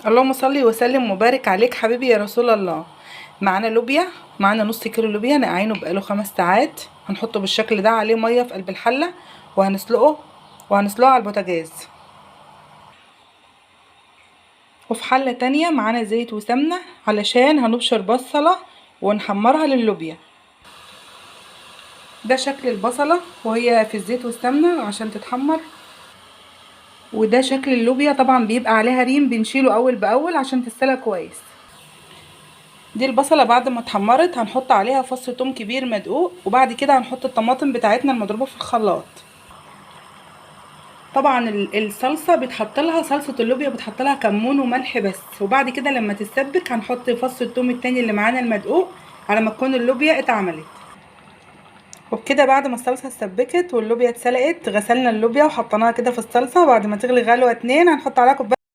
اللهم صل وسلم وبارك عليك حبيبي يا رسول الله. معانا لوبيا، معانا نص كيلو لوبيا نقعينه بقاله 5 ساعات. هنحطه بالشكل ده عليه ميه في قلب الحله وهنسلقه على البوتاجاز. وفي حله تانية معانا زيت وسمنه علشان هنبشر بصله ونحمرها لللوبيا. ده شكل البصله وهي في الزيت والسمنه عشان تتحمر، وده شكل اللوبيا. طبعا بيبقى عليها ريم بنشيله اول باول عشان تتسلق كويس. دي البصلة بعد ما اتحمرت هنحط عليها فص توم كبير مدقوق، وبعد كده هنحط الطماطم بتاعتنا المضروبة في الخلاط. طبعا الصلصة بتحط لها، صلصة اللوبيا بتحط لها كمون وملح بس، وبعد كده لما تتسبك هنحط فص التوم التاني اللي معانا المدقوق على ما تكون اللوبيا اتعملت. وبكده بعد ما الصلصة اتسبكت واللوبيا اتسلقت غسلنا اللوبيا وحطيناها كده في الصلصة. بعد ما تغلي غلوة 2 هنحط عليها كوباية